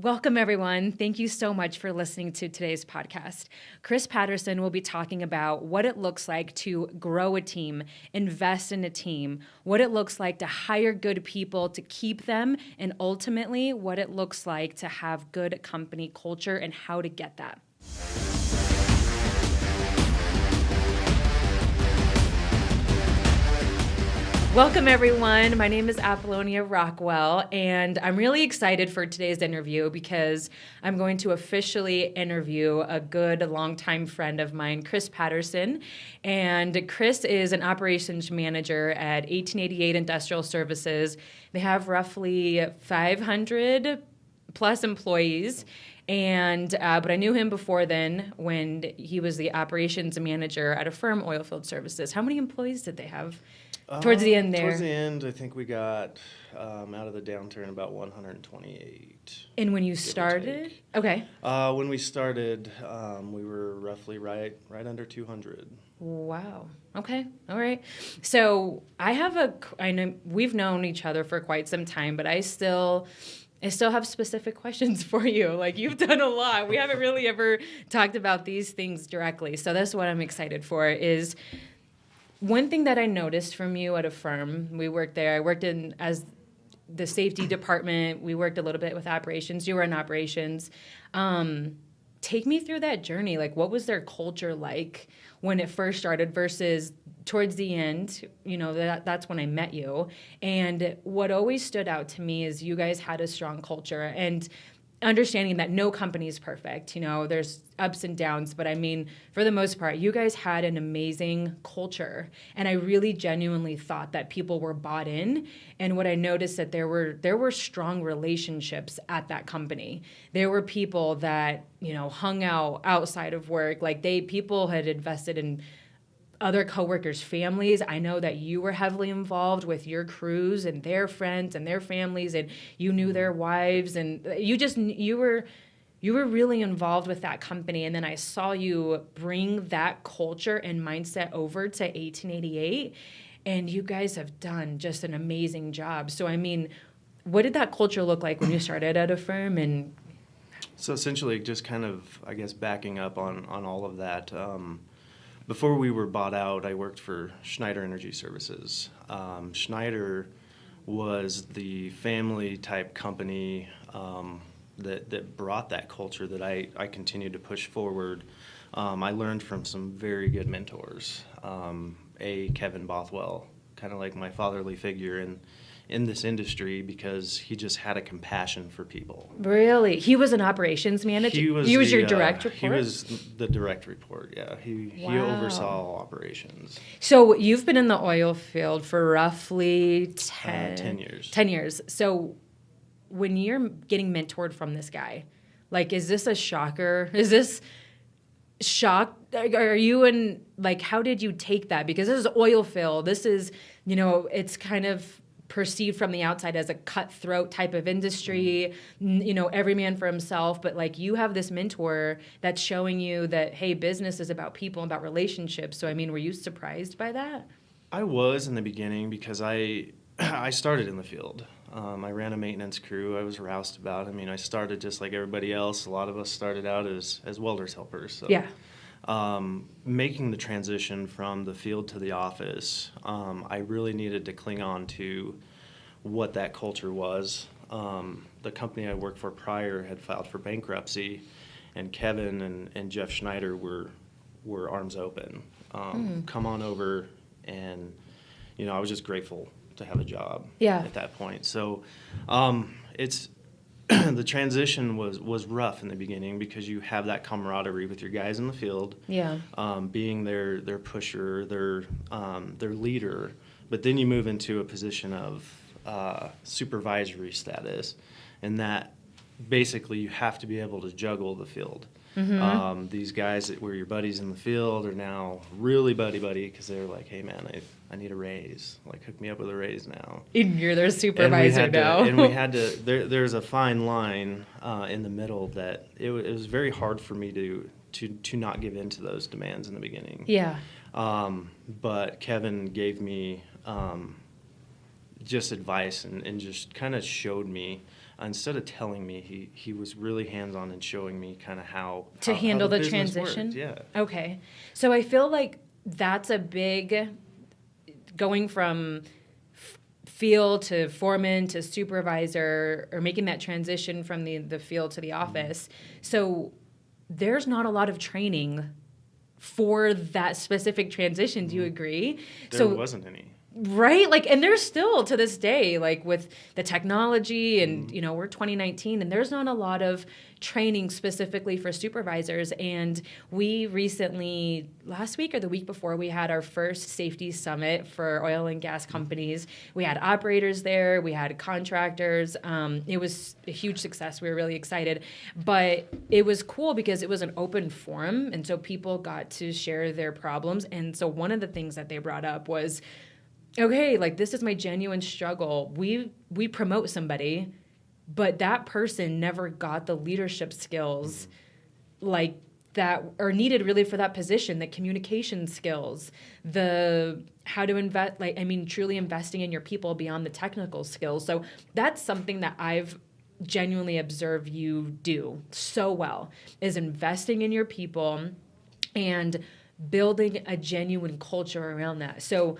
Welcome, everyone. Thank you so much for listening to today's podcast. Chris Patterson will be talking about what it looks like to grow a team, invest in a team, what it looks like to hire good people, to keep them, and ultimately what it looks like to have good company culture and how to get that. Welcome, everyone. My name is Apollonia Rockwell, and I'm really excited for today's interview because I'm going to officially interview a good longtime friend of mine, Chris Patterson. And Chris is an operations manager at 1888 Industrial Services. They have roughly 500 plus employees. But I knew him before then when he was the operations manager at a firm, Oilfield Services. How many employees did they have? Towards the end there. Towards the end, I think we got out of the downturn about 128. And when you started? Okay. When we started, we were roughly right under 200. Wow. Okay. All right. So I know we've known each other for quite some time, but I still have specific questions for you. Like, you've done a lot. We haven't really ever talked about these things directly. So that's what I'm excited for is one thing that I noticed from you at a firm. We worked there. I worked as the safety department. We worked a little bit with operations. You were in operations. Take me through that journey. Like, what was their culture like when it first started versus towards the end? You know, that's when I met you. And what always stood out to me is you guys had a strong culture and understanding that no company is perfect. You know, there's ups and downs, but I mean, for the most part, you guys had an amazing culture. And I really genuinely thought that people were bought in. And what I noticed that there were strong relationships at that company. There were people that, you know, hung out outside of work. Like people had invested in other coworkers' families. I know that you were heavily involved with your crews and their friends and their families, and you knew their wives, and you were really involved with that company. And then I saw you bring that culture and mindset over to 1888, and you guys have done just an amazing job. So, I mean, what did that culture look like when you started at a firm? And so essentially, just kind of, I guess, backing up on all of that. Before we were bought out, I worked for Schneider Energy Services. Schneider was the family-type company that brought that culture that I continued to push forward. I learned from some very good mentors. Kevin Bothwell, kind of like my fatherly figure in this industry, because he just had a compassion for people. Really? He was an operations manager? He was your direct report? He was the direct report, yeah. He oversaw operations. So you've been in the oil field for roughly 10 years. 10 years. So when you're getting mentored from this guy, like, is this a shocker? Is this shock? Are you in, like, how did you take that? Because this is oil field. This is, you know, it's kind of perceived from the outside as a cutthroat type of industry, you know, every man for himself. But like, you have this mentor that's showing you that, hey, business is about people and about relationships. So, I mean, were you surprised by that? I was in the beginning because I started in the field. I ran a maintenance crew. I was roused about. I mean, I started just like everybody else. A lot of us started out as welders helpers. So. Yeah. Making the transition from the field to the office, I really needed to cling on to what that culture was. The company I worked for prior had filed for bankruptcy, and Kevin and Jeff Schneider were arms open. Come on over, and you know, I was just grateful to have a job at that point. So it's the transition was rough in the beginning because you have that camaraderie with your guys in the field, being their pusher, their leader. But then you move into a position of supervisory status, and that basically you have to be able to juggle the field. Mm-hmm. These guys that were your buddies in the field are now really buddy because they're like, hey man, I need a raise. Like, hook me up with a raise now. And you're their supervisor now. And we had to. There's a fine line in the middle that it was very hard for me to not give in to those demands in the beginning. Yeah. But Kevin gave me just advice and just kind of showed me. instead of telling me, he was really hands-on and showing me kind of how handle the business transition. worked. Yeah. Okay. So I feel like that's a big, going from field to foreman to supervisor, or making that transition from the field to the office. So there's not a lot of training for that specific transition. Do you agree? There wasn't any. Right? Like, and there's still to this day, like with the technology and, you know, we're 2019 and there's not a lot of training specifically for supervisors. And we recently, last week or the week before, we had our first safety summit for oil and gas companies. We had operators there. We had contractors. It was a huge success. We were really excited. But it was cool because it was an open forum. And so people got to share their problems. And so one of the things that they brought up was, okay, like this is my genuine struggle. We promote somebody, but that person never got the leadership skills like that are needed really for that position, the communication skills, the how to invest, like, I mean, truly investing in your people beyond the technical skills. So that's something that I've genuinely observed you do so well, is investing in your people and building a genuine culture around that. So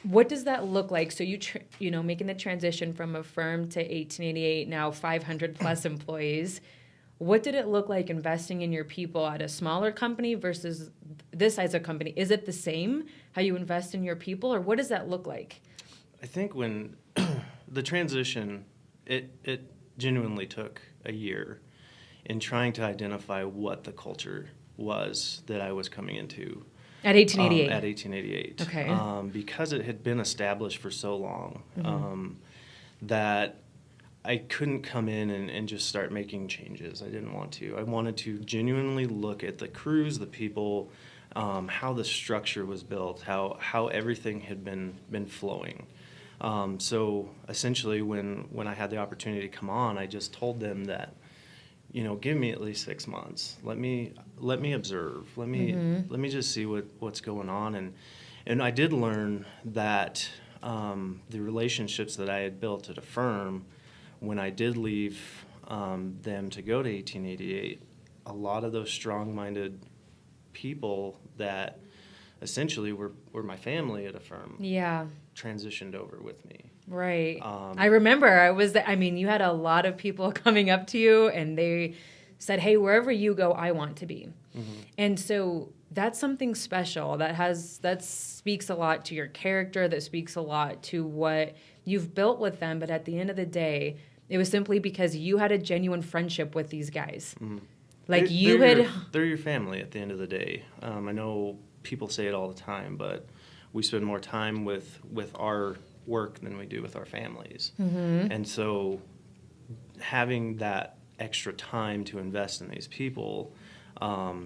what does that look like? So you know, making the transition from a firm to 1888, now 500 plus employees. What did it look like investing in your people at a smaller company versus this size of company? Is it the same how you invest in your people, or what does that look like? I think when the transition, it genuinely took a year in trying to identify what the culture was that I was coming into. At 1888? At 1888. Okay. Because it had been established for so long that I couldn't come in and just start making changes. I didn't want to. I wanted to genuinely look at the crews, the people, how the structure was built, how everything had been flowing. So essentially when I had the opportunity to come on, I just told them that, you know, give me at least 6 months. Let me observe. Let me just see what's going on. And I did learn that the relationships that I had built at a firm, when I did leave them to go to 1888, a lot of those strong-minded people that essentially were my family at a firm transitioned over with me. Right. I remember you had a lot of people coming up to you and they said, hey, wherever you go, I want to be. And so that's something special that speaks a lot to your character, that speaks a lot to what you've built with them. But at the end of the day, it was simply because you had a genuine friendship with these guys. Like they're your family at the end of the day. I know people say it all the time, but we spend more time with our work than we do with our families. And so having that extra time to invest in these people,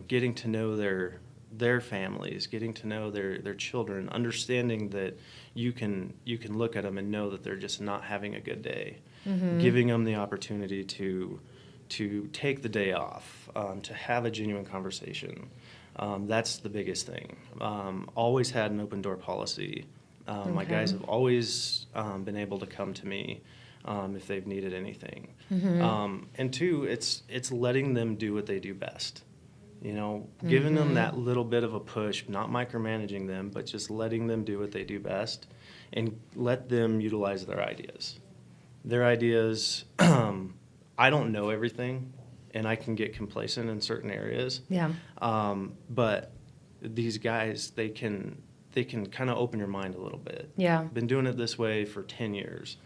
getting to know their families, getting to know their children, understanding that you can look at them and know that they're just not having a good day, giving them the opportunity to take the day off, to have a genuine conversation. That's the biggest thing. Always had an open door policy. My guys have always been able to come to me if they've needed anything. And two, it's letting them do what they do best. You know, giving them that little bit of a push, not micromanaging them, but just letting them do what they do best and let them utilize their ideas. Their ideas, I don't know everything, and I can get complacent in certain areas. But these guys, they can kind of open your mind a little bit. Been doing it this way for 10 years.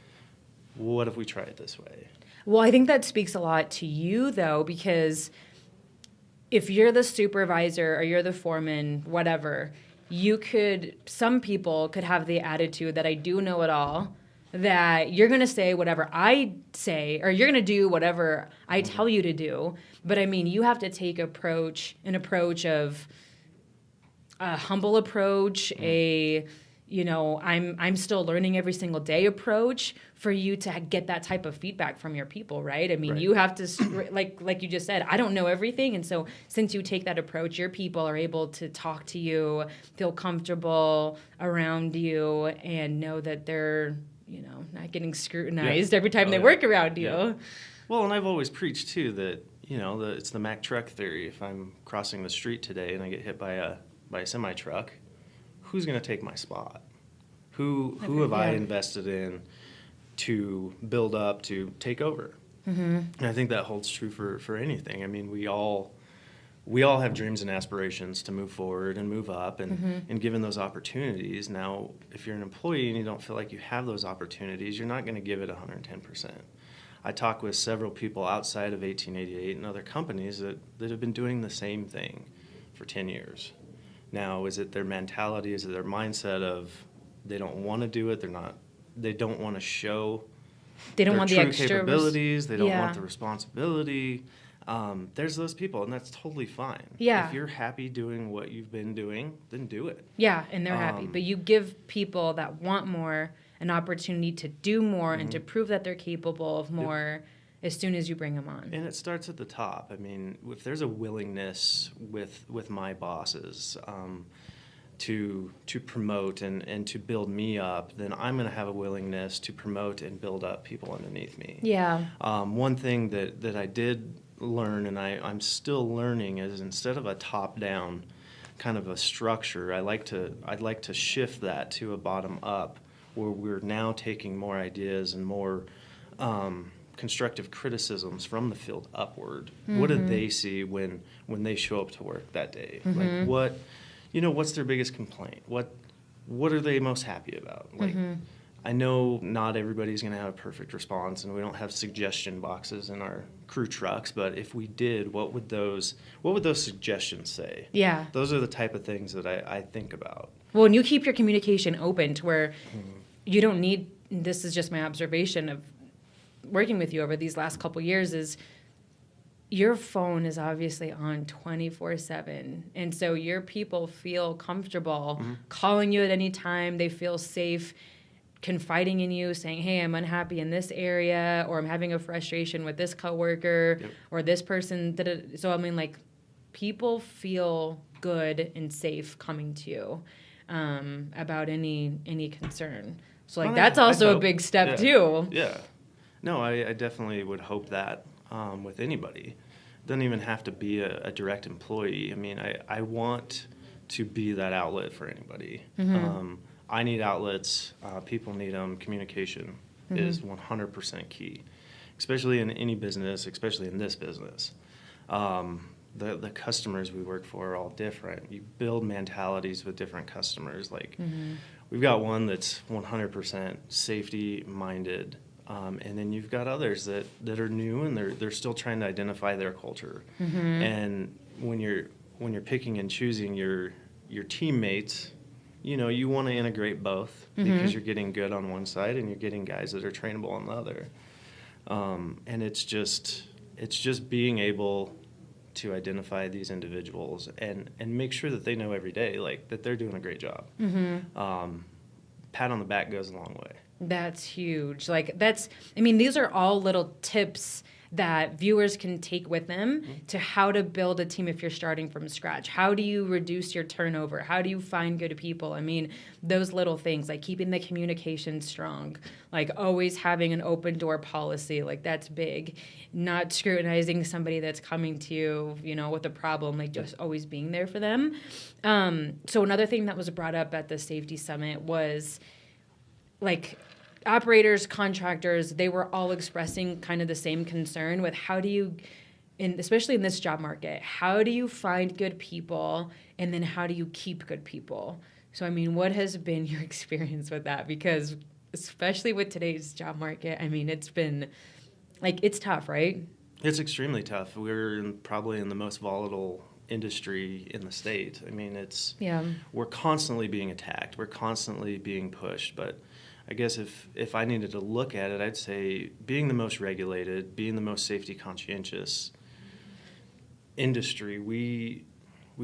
What if we try it this way? Well, I think that speaks a lot to you, though, because if you're the supervisor or you're the foreman, whatever, some people could have the attitude that I do know it all, that you're going to say whatever I say, or you're going to do whatever I tell you to do. But I mean, you have to take an approach of a humble approach, I'm still learning every single day approach for you to get that type of feedback from your people, right? I mean, you have to, like you just said, I don't know everything. And so since you take that approach, your people are able to talk to you, feel comfortable around you, and know that they're not getting scrutinized every time they work around you. Yeah. Well, and I've always preached too that, it's the Mack truck theory. If I'm crossing the street today and I get hit by a semi truck, who's going to take my spot? Who have I invested in to build up, to take over? Mm-hmm. And I think that holds true for anything. I mean, we all have dreams and aspirations to move forward and move up, and given those opportunities. Now, if you're an employee and you don't feel like you have those opportunities, you're not going to give it 110%. I talk with several people outside of 1888 and other companies that have been doing the same thing for 10 years. Now, is it their mentality? Is it their mindset of they don't want to do it? They don't want to show they don't their want true the extra capabilities. They don't want the responsibility. There's those people, and that's totally fine. Yeah. If you're happy doing what you've been doing, then do it. Yeah, and they're happy. But you give people that want more an opportunity to do more and to prove that they're capable of more as soon as you bring them on. And it starts at the top. I mean, if there's a willingness with my bosses to promote and to build me up, then I'm going to have a willingness to promote and build up people underneath me. Yeah. One thing that I did learn, and I'm still learning, is instead of a top-down kind of a structure, I'd like to shift that to a bottom-up, where we're now taking more ideas and more constructive criticisms from the field upward. What do they see when they show up to work that day? Like what's their biggest complaint? What are they most happy about? Like, I know not everybody's going to have a perfect response, and we don't have suggestion boxes in our crew trucks, but if we did, what would those suggestions say? Yeah. Those are the type of things that I think about. Well, and you keep your communication open to where you don't need, this is just my observation of working with you over these last couple years, is your phone is obviously on 24/7. And so your people feel comfortable calling you at any time. They feel safe confiding in you, saying, hey, I'm unhappy in this area, or I'm having a frustration with this coworker or this person. So, I mean, like, people feel good and safe coming to you about any concern. So, like, that's also a big step, too. Yeah. No, I definitely would hope that with anybody. It doesn't even have to be a direct employee. I mean, I want to be that outlet for anybody. I need outlets. People need them. Communication is 100% key, especially in any business, especially in this business. The customers we work for are all different. You build mentalities with different customers. Like, we've got one that's 100% safety-minded, and then you've got others that are new, and they're still trying to identify their culture. And when you're picking and choosing your teammates, you want to integrate both because you're getting good on one side and you're getting guys that are trainable on the other. And it's just being able to identify these individuals and make sure that they know every day, like, that they're doing a great job. Pat on the back goes a long way. That's huge. Like, these are all little tips that viewers can take with them to how to build a team if you're starting from scratch. How do you reduce your turnover? How do you find good people? I mean, those little things, like keeping the communication strong, like always having an open door policy, like that's big. Not scrutinizing somebody that's coming to you, with a problem, like just always being there for them. So another thing that was brought up at the safety summit was, like, operators, contractors, they were all expressing kind of the same concern with how do you, especially in this job market, how do you find good people, and then how do you keep good people? So, I mean, what has been your experience with that? Because especially with today's job market, I mean, it's been, like, it's tough, right? It's extremely tough. We're probably in the most volatile industry in the state. I mean, we're constantly being attacked. We're constantly being pushed, but I guess if I needed to look at it, I'd say being the most regulated, being the most safety conscientious industry, we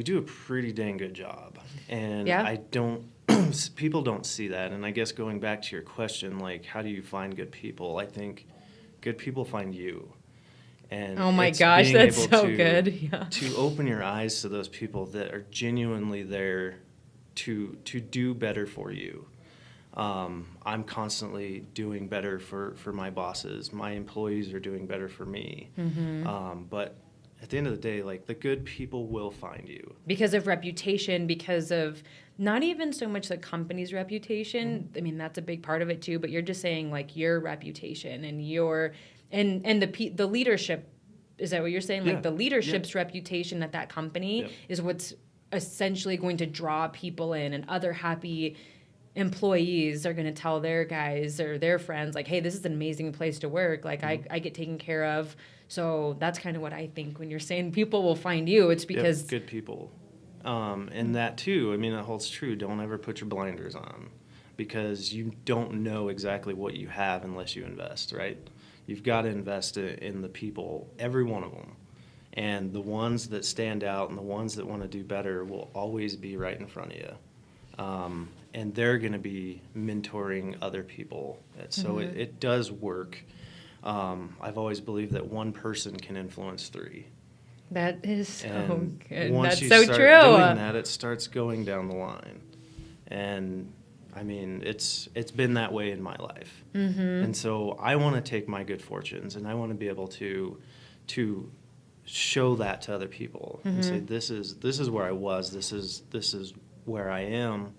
do a pretty dang good job. And people don't see that. And I guess going back to your question, like, how do you find good people? I think good people find you. And oh my gosh, that's so good. Yeah. To open your eyes to those people that are genuinely there to do better for you. I'm constantly doing better for my bosses. My employees are doing better for me. But at the end of the day, like, the good people will find you. Because of reputation, because of not even so much the company's reputation. I mean, that's a big part of it too, but you're just saying like your reputation and the leadership. Is that what you're saying? Yeah. Like the leadership's reputation at that company is what's essentially going to draw people in, and other happy employees are going to tell their guys or their friends like, hey, this is an amazing place to work. Like I get taken care of. So that's kind of what I think when you're saying people will find you. It's because good people. And that too, I mean, that holds true. Don't ever put your blinders on, because you don't know exactly what you have unless you invest, right? You've got to invest in the people, every one of them. And the ones that stand out and the ones that want to do better will always be right in front of you. And they're going to be mentoring other people. So it does work. I've always believed that one person can influence three. That is so good. Once That's you so start true. doing that, it starts going down the line. And I mean, it's been that way in my life. And so I want to take my good fortunes, and I want to be able to show that to other people and say, this is where I was, this is where I am.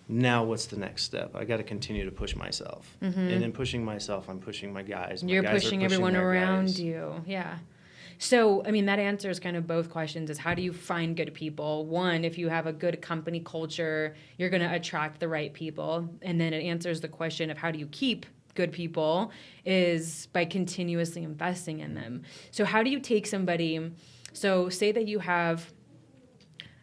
Now what's the next step? I got to continue to push myself. And in pushing myself, I'm pushing my guys. You're pushing everyone around you. Yeah. So, I mean, that answers kind of both questions is how do you find good people? One, if you have a good company culture, you're going to attract the right people. And then it answers the question of how do you keep good people is by continuously investing in them. So how do you take somebody, so say that you have,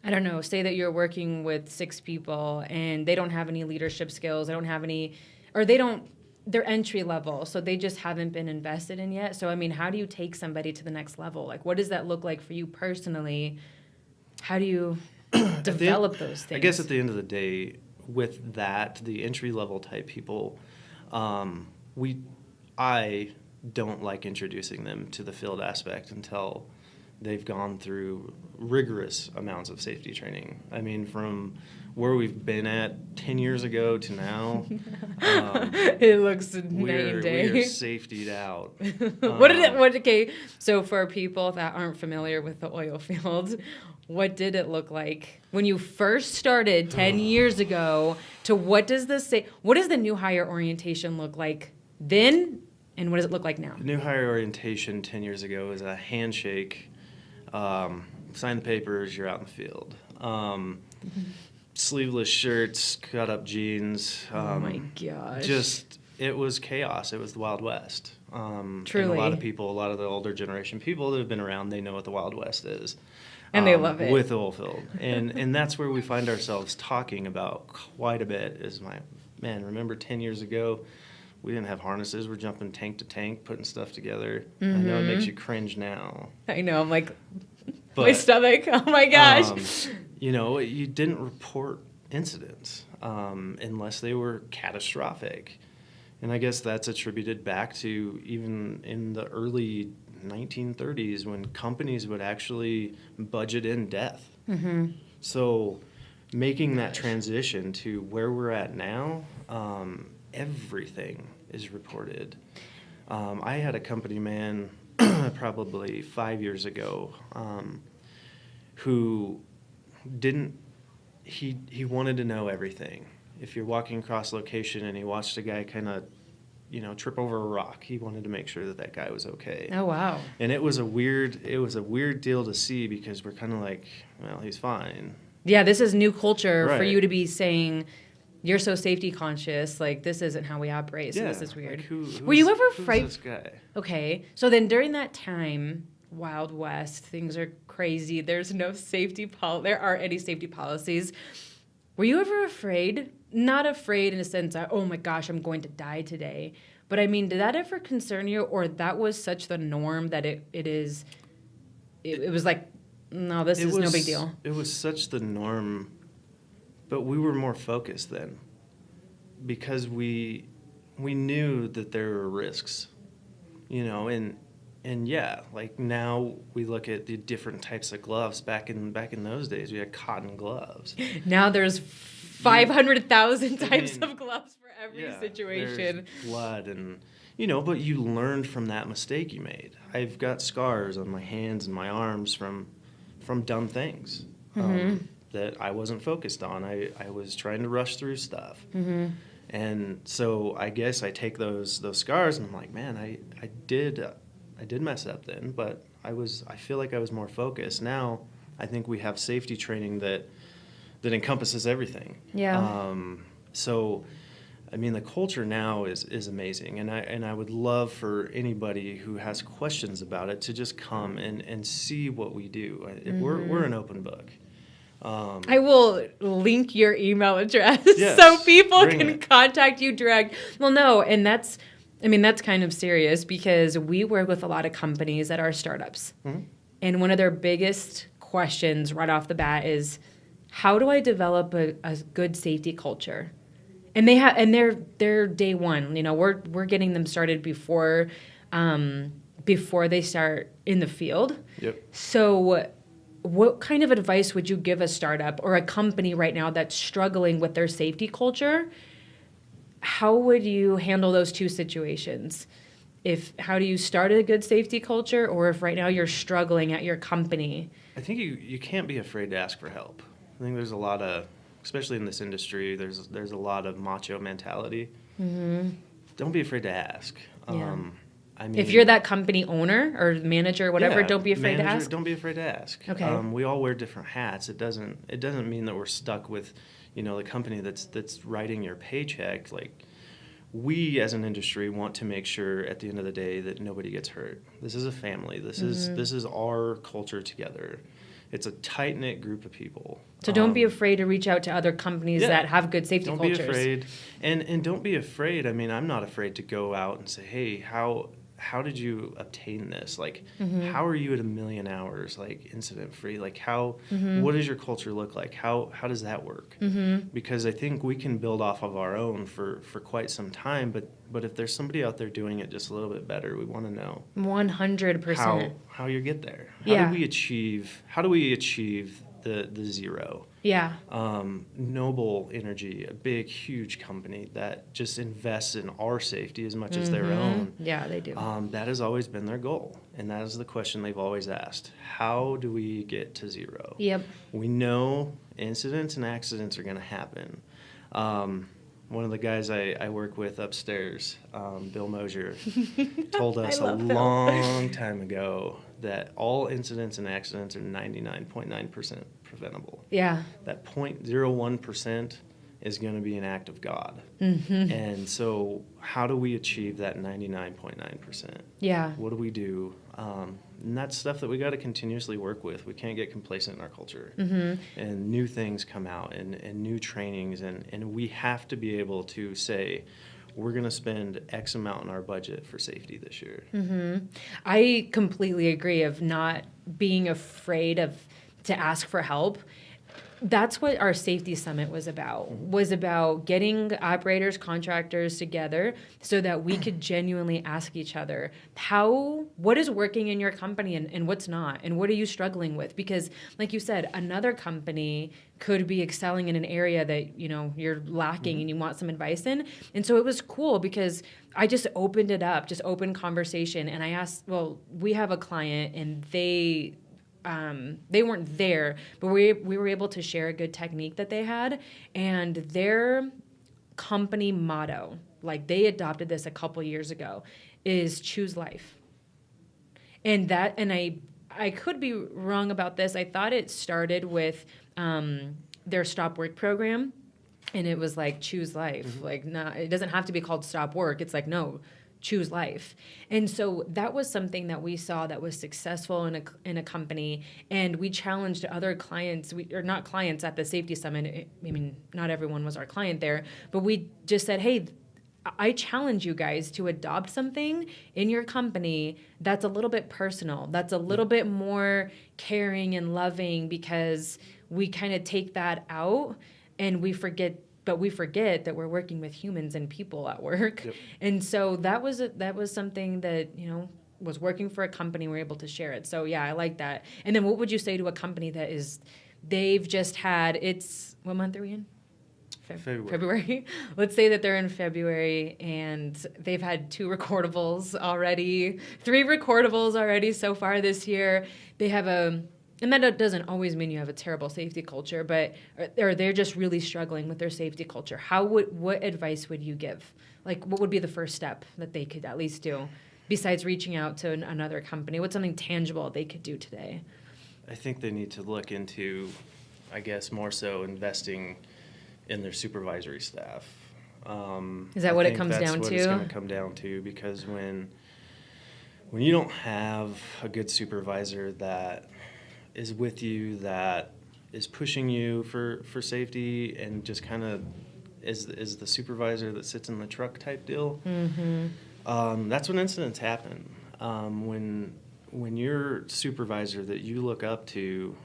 I don't know, say that you're working with 6 people and they don't have any leadership skills, they don't have any, or they're entry level, so they just haven't been invested in yet. So, I mean, how do you take somebody to the next level? Like, what does that look like for you personally? How do you develop those things? I guess at the end of the day, with that, the entry level type people, I don't like introducing them to the field aspect until they've gone through rigorous amounts of safety training. I mean, from where we've been at 10 years ago to now, it looks night and day. We're safetied out. Okay, so for people that aren't familiar with the oil field, what did it look like when you first started 10 years ago to what does the new hire orientation look like then, and what does it look like now? The new hire orientation 10 years ago is a handshake, sign the papers, you're out in the field. Sleeveless shirts, cut up jeans. Oh my gosh. It was chaos. It was the Wild West. Truly. And a lot of the older generation people that have been around, they know what the Wild West is. And they love it. With oil field. And that's where we find ourselves talking about quite a bit is remember 10 years ago, we didn't have harnesses. We're jumping tank to tank, putting stuff together. I know it makes you cringe now. I know. I'm like, my stomach. Oh my gosh. You didn't report incidents unless they were catastrophic. And I guess that's attributed back to even in the early 1930s when companies would actually budget in death. So making that transition to where we're at now, everything is reported. I had a company man probably 5 years ago who he wanted to know everything. If you're walking across location and he watched a guy kind of trip over a rock, he wanted to make sure that guy was okay. Oh wow. And it was a weird deal to see because we're kind of like, well, he's fine. Yeah, this is new culture Right. for you to be saying you're so safety conscious, like this isn't how we operate, so this is weird. Like Were you ever afraid? Who's this guy? Okay, so then during that time, Wild West, things are crazy. There's no safety there aren't any safety policies. Were you ever afraid? Not afraid in a sense that, oh my gosh, I'm going to die today. But I mean, did that ever concern you, or that was such the norm that it was like, no, this is no big deal? It was such the norm, but we were more focused then because we knew that there were risks, and yeah, like now we look at the different types of gloves. Back in those days, we had cotton gloves. Now there's 500,000 types of gloves for every situation. There's blood and, but you learned from that mistake you made. I've got scars on my hands and my arms from dumb things that I wasn't focused on. I was trying to rush through stuff. And so I guess I take those scars and I'm like, man, I did mess up then, but I feel like I was more focused. Now I think we have safety training that encompasses everything. Yeah. So, I mean, the culture now is amazing, and I would love for anybody who has questions about it to just come and see what we do. We're an open book. I will link your email address so people can contact you direct. Well, no, and that's kind of serious because we work with a lot of companies that are startups. And one of their biggest questions right off the bat is, how do I develop a good safety culture? And they're day one. We're getting them started before they start in the field. Yep. So what kind of advice would you give a startup or a company right now that's struggling with their safety culture? How would you handle those two situations? How do you start a good safety culture, or if right now you're struggling at your company? I think you can't be afraid to ask for help. I think there's a lot of, especially in this industry, there's a lot of macho mentality. Don't be afraid to ask. Yeah. If you're that company owner or manager or whatever, don't be afraid to ask. Don't be afraid to ask. Okay. We all wear different hats. It doesn't mean that we're stuck with, the company that's writing your paycheck. Like, we as an industry want to make sure at the end of the day that nobody gets hurt. This is a family. This is our culture together. It's a tight-knit group of people. So don't be afraid to reach out to other companies that have good safety cultures. Don't be afraid. And don't be afraid. I mean, I'm not afraid to go out and say, hey, how did you obtain this? Like, how are you at 1 million hours, like, incident-free? Like, what does your culture look like? How does that work? Because I think we can build off of our own for quite some time, but if there's somebody out there doing it just a little bit better, we want to know 100% how you get there. How do we achieve the zero? Yeah. Noble Energy, a big, huge company that just invests in our safety as much as their own. Yeah, they do. That has always been their goal, and that is the question they've always asked. How do we get to zero? Yep. We know incidents and accidents are going to happen. One of the guys I work with upstairs, Bill Mosier, told us a long time ago that all incidents and accidents are 99.9% preventable. Yeah. That 0.01% is going to be an act of God. And so how do we achieve that 99.9%? Yeah. What do we do? And that's stuff that we got to continuously work with. We can't get complacent in our culture. And new things come out and new trainings. And we have to be able to say, we're going to spend X amount in our budget for safety this year. I completely agree of not being afraid to ask for help. That's what our safety summit was about getting operators, contractors together so that we could genuinely ask each other, what is working in your company and what's not, and what are you struggling with? Because like you said, another company could be excelling in an area that, you're lacking and you want some advice in. And so it was cool because I just opened it up, just open conversation. And I asked, we have a client and they weren't there, but we were able to share a good technique that they had, and their company motto, like they adopted this a couple years ago, is choose life. And I could be wrong about this. I thought it started with their stop work program, and it was like choose life. Like, no, it doesn't have to be called stop work. It's like, no, choose life. And so that was something that we saw that was successful in a company, and we challenged other clients, or not clients at the safety summit. I mean, not everyone was our client there, but we just said, hey, I challenge you guys to adopt something in your company that's a little bit personal, that's a little bit more caring and loving, because we kind of take that out and we forget that we're working with humans and people at work. Yep. And so that was something that, was working for a company. We're able to share it. So yeah, I like that. And then what would you say to a company that they've just had, what month are we in? February. Let's say that they're in February and they've had 2 recordables already, 3 recordables already so far this year. They have and that doesn't always mean you have a terrible safety culture, but or they're just really struggling with their safety culture. What advice would you give? Like, what would be the first step that they could at least do besides reaching out to another company? What's something tangible they could do today? I think they need to look into, I guess, more so investing in their supervisory staff. Is that what it comes down to? That's what it's going to come down to, because when you don't have a good supervisor that is with you, that is pushing you for safety, and just kind of is the supervisor that sits in the truck type deal, that's when incidents happen. When your supervisor that you look up to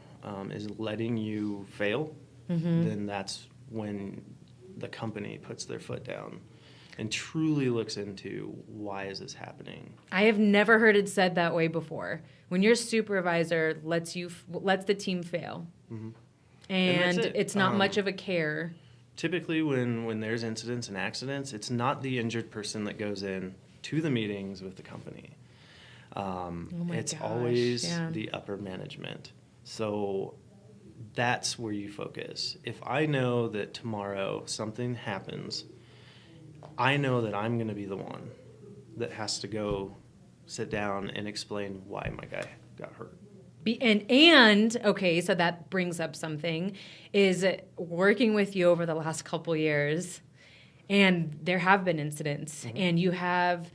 is letting you fail, then that's when the company puts their foot down and truly looks into, why is this happening? I have never heard it said that way before. When your supervisor lets the team fail, and it's not much of a care. Typically, when there's incidents and accidents, it's not the injured person that goes in to the meetings with the company. It's always the upper management. So that's where you focus. If I know that tomorrow something happens, I know that I'm going to be the one that has to go sit down and explain why my guy got hurt. And okay, so that brings up something, is working with you over the last couple years, and there have been incidents, and you have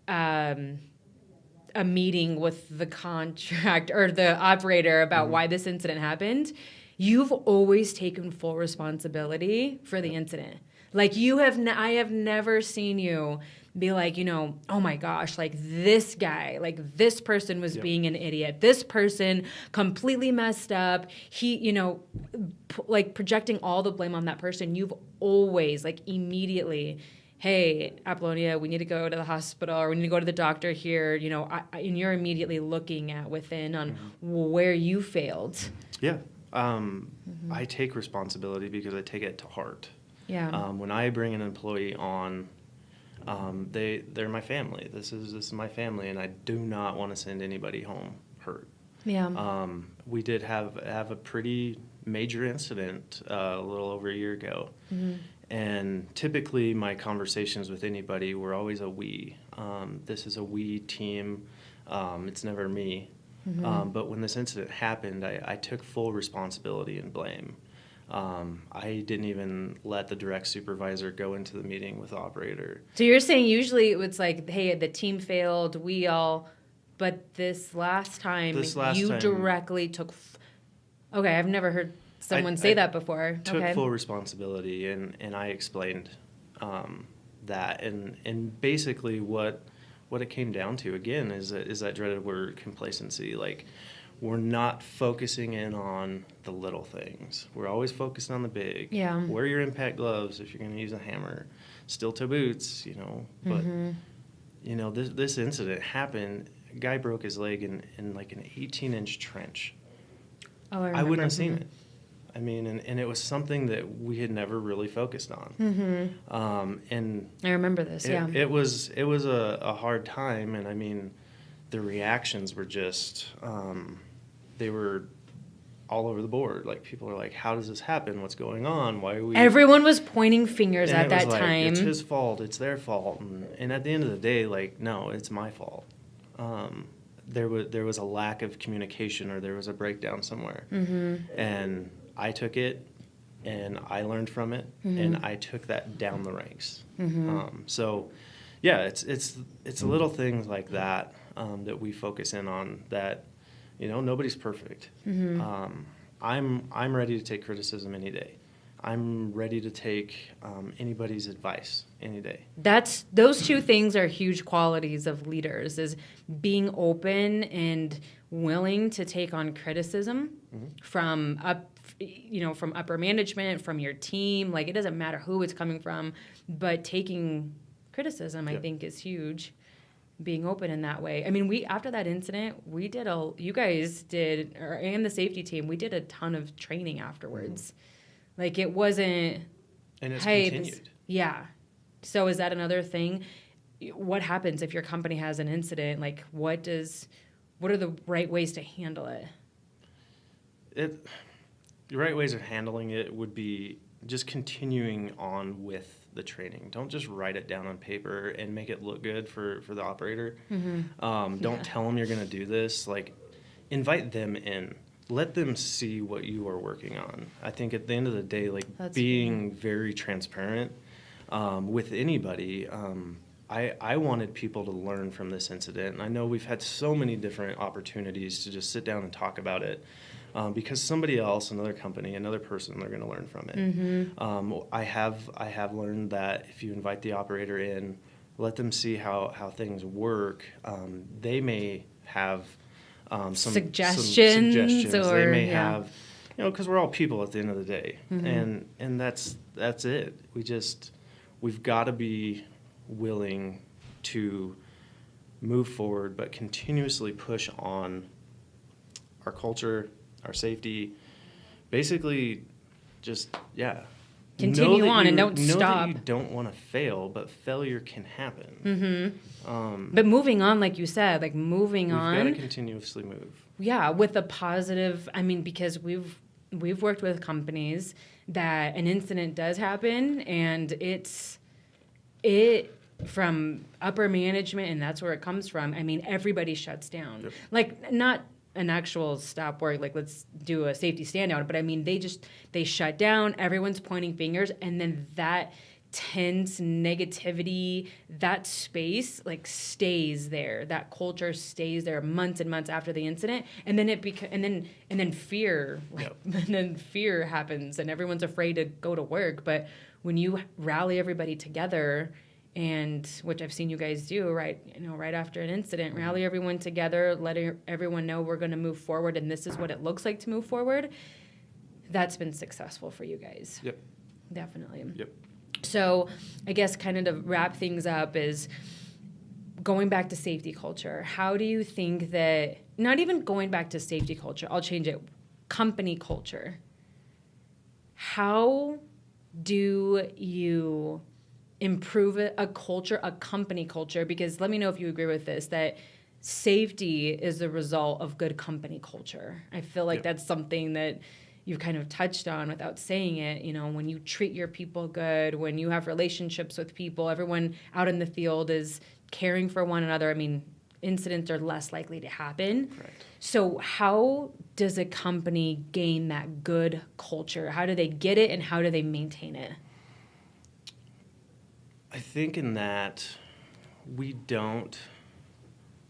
a meeting with the contract or the operator about why this incident happened. You've always taken full responsibility for the incident. Like, I have never seen you be like, oh my gosh, like this guy, like this person was being an idiot. This person completely messed up. He, like projecting all the blame on that person. You've always, like, immediately, hey, Apollonia, we need to go to the hospital, or we need to go to the doctor here. And you're immediately looking at within on where you failed. Yeah. I take responsibility because I take it to heart. Yeah. When I bring an employee on, they're my family. This is my family, and I do not want to send anybody home hurt. Yeah. We did have a pretty major incident a little over a year ago, and typically my conversations with anybody were always a we. This is a we team. It's never me. But when this incident happened, I took full responsibility and blame. I didn't even let the direct supervisor go into the meeting with the operator. So you're saying usually it's like, hey, the team failed, but this last time you directly took. Okay, I've never heard someone say that before. Took full responsibility, and I explained that, and basically what it came down to again is that dreaded word complacency. Like, we're not focusing in on the little things. We're always focused on the big. Yeah. Wear your impact gloves if you're going to use a hammer. Steel-toe boots, But, this incident happened. A guy broke his leg in like an 18-inch trench. Oh, I wouldn't have seen it. I mean, and it was something that we had never really focused on. And I remember this, It was a hard time, and I mean, the reactions were just, they were all over the board. Like, people are like, how does this happen? What's going on? Why are we... Everyone was pointing fingers and at that like, time. It's his fault. It's their fault. And at the end of the day, like, no, it's my fault. There was a lack of communication, or there was a breakdown somewhere. And I took it, and I learned from it, and I took that down the ranks. So, yeah, it's little things like that that we focus in on. That, nobody's perfect. I'm ready to take criticism any day. I'm ready to take anybody's advice any day. Those two things are huge qualities of leaders: is being open and willing to take on criticism from upper management, from your team. Like, it doesn't matter who it's coming from, but taking criticism, I think, is huge. Being open in that way. I mean, after that incident, you guys did, and the safety team, we did a ton of training afterwards. Like, it wasn't And it's hey, continued. Yeah. So is that another thing? What happens if your company has an incident? Like, what are the right ways to handle it? The right ways of handling it would be just continuing on with the training. Don't just write it down on paper and make it look good for the operator. Don't tell them you're going to do this. Like, invite them in. Let them see what you are working on. I think at the end of the day, like, That's being very transparent with anybody. I wanted people to learn from this incident. And I know we've had so many different opportunities to just sit down and talk about it. Because somebody else, another company, another person, they're going to learn from it. I have learned that if you invite the operator in, let them see how things work. They may have some suggestions, or they may have, because we're all people at the end of the day, and that's it. We've got to be willing to move forward, but continuously push on our culture, our safety, basically continue on and don't know stop. That you don't want to fail, but failure can happen. But moving on, like you said, we've got to continuously move. Yeah, with a positive, because we've worked with companies that an incident does happen, and it from upper management, and that's where it comes from. Everybody shuts down. Yep. Like, not an actual stop work, like let's do a safety standout, but they shut down, everyone's pointing fingers, and then that tense negativity, that space stays there, that culture stays there months and months after the incident, and then and then fear and then fear happens, and everyone's afraid to go to work. But when you rally everybody together, and which I've seen you guys do, right after an incident, rally everyone together, let everyone know we're going to move forward, and this is what it looks like to move forward. That's been successful for you guys. Yep. Definitely. Yep. So I guess kind of to wrap things up is going back to safety culture. How do you think that, not even going back to safety culture, I'll change it, company culture. How do you improve a culture, a company culture? Because let me know if you agree with this, that safety is the result of good company culture. I feel like that's something that you've kind of touched on without saying it. When you treat your people good, when you have relationships with people, everyone out in the field is caring for one another. Incidents are less likely to happen. Correct. So how does a company gain that good culture? How do they get it, and how do they maintain it? I think in that we don't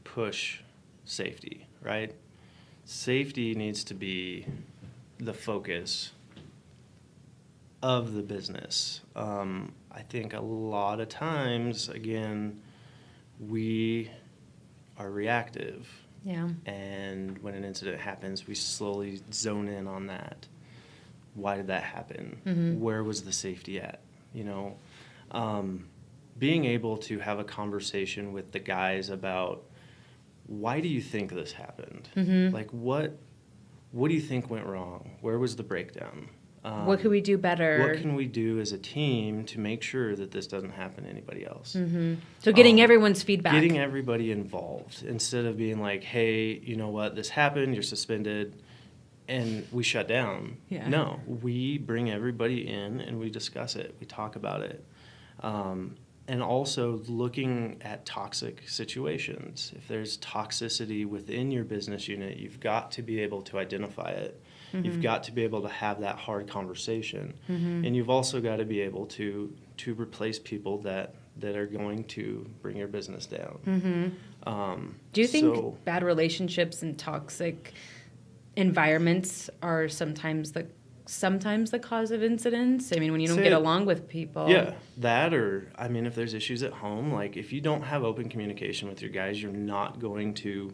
push safety, right? Safety needs to be the focus of the business. I think a lot of times, again, we are reactive. Yeah. And when an incident happens, we slowly zone in on that. Why did that happen? Mm-hmm. Where was the safety at? Being able to have a conversation with the guys about, why do you think this happened? Mm-hmm. Like, what do you think went wrong? Where was the breakdown? What could we do better? What can we do as a team to make sure that this doesn't happen to anybody else? Mm-hmm. So getting everyone's feedback. Getting everybody involved instead of being like, hey, you know what, this happened, you're suspended, and we shut down. Yeah. No, we bring everybody in and we discuss it. We talk about it. And also looking at toxic situations. If there's toxicity within your business unit, you've got to be able to identify it. Mm-hmm. You've got to be able to have that hard conversation. Mm-hmm. And you've also got to be able to replace people that are going to bring your business down. Mm-hmm. Do you think bad relationships and toxic environments are sometimes the cause of incidents? When you don't get along with people. Yeah, that, or if there's issues at home, like if you don't have open communication with your guys, you're not going to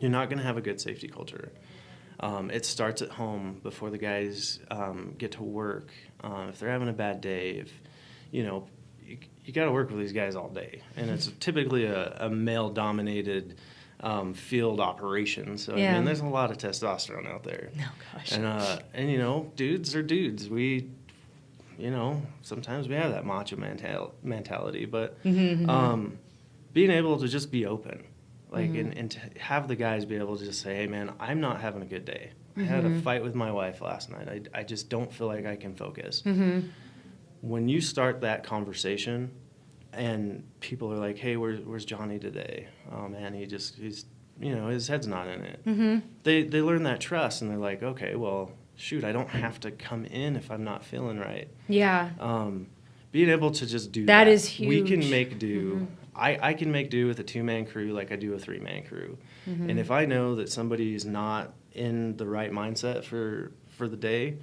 have a good safety culture. It starts at home before the guys get to work. If they're having a bad day, you got to work with these guys all day, and it's typically a male-dominated field operation. So there's a lot of testosterone out there. Oh gosh. And dudes are dudes. you know, sometimes we have that macho mentality, but Mm-hmm. being able to just be open, like, Mm-hmm. and to have the guys be able to just say, hey, man, I'm not having a good day. I had a Mm-hmm. fight with my wife last night. I just don't feel like I can focus. Mm-hmm. When you start that conversation and people are like, hey, where's Johnny today? Oh, man, he's, you know, his head's not in it. Mm-hmm. They learn that trust, and they're like, okay, well, shoot, I don't have to come in if I'm not feeling right. Yeah. Being able to just do That that. is huge. We can make do. Mm-hmm. I can make do with a 2-man crew like I do a 3-man crew. Mm-hmm. And if I know that somebody's not in the right mindset for the day,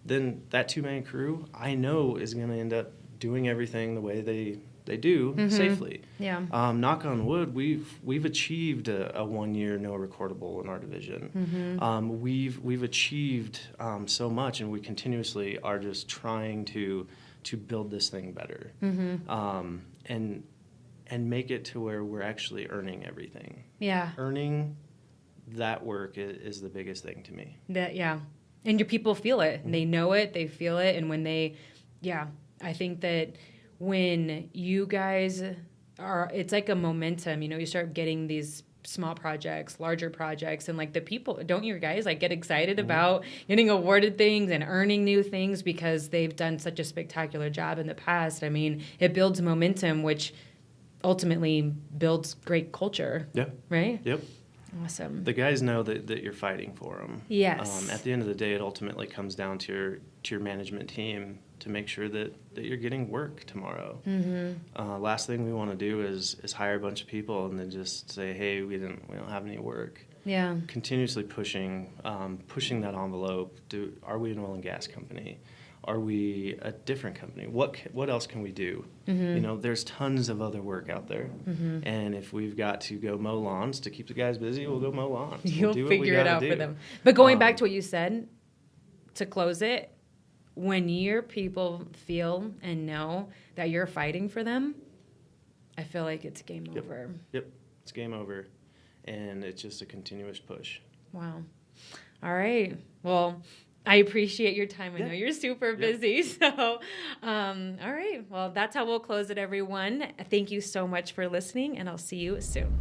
then that 2-man crew, I know, is going to end up doing everything the way they do Mm-hmm. safely. Yeah. Knock on wood, we've achieved a 1-year no recordable in our division. Mm-hmm. We've achieved so much, and we continuously are just trying to build this thing better, and make it to where we're actually earning everything. Yeah. Earning that work is the biggest thing to me. That, yeah. And your people feel it. They know it. They feel it. And when they, yeah, I think that when you guys are, it's like a momentum, you know, you start getting these small projects, larger projects, and like the people, don't you guys like get excited about getting awarded things and earning new things because they've done such a spectacular job in the past? I mean, it builds momentum, which ultimately builds great culture. Yeah. Right? Yep. Awesome. The guys know that you're fighting for them. Yes. At the end of the day, it ultimately comes down to your management team to make sure that you're getting work tomorrow. Mm-hmm. Last thing we want to do is hire a bunch of people and then just say, hey, we don't have any work. Yeah. Continuously pushing that envelope. Are we an oil and gas company? Are we a different company? What else can we do? Mm-hmm. You know, there's tons of other work out there. Mm-hmm. And if we've got to go mow lawns to keep the guys busy, we'll go mow lawns. You'll We'll do what we figure it gotta out do. for them. But going back to what you said, to close it, when your people feel and know that you're fighting for them, I feel like it's game over. Yep, it's game over. And it's just a continuous push. Wow. All right. Well, I appreciate your time. I know you're super busy. So, all right. Well, that's how we'll close it, everyone. Thank you so much for listening, and I'll see you soon.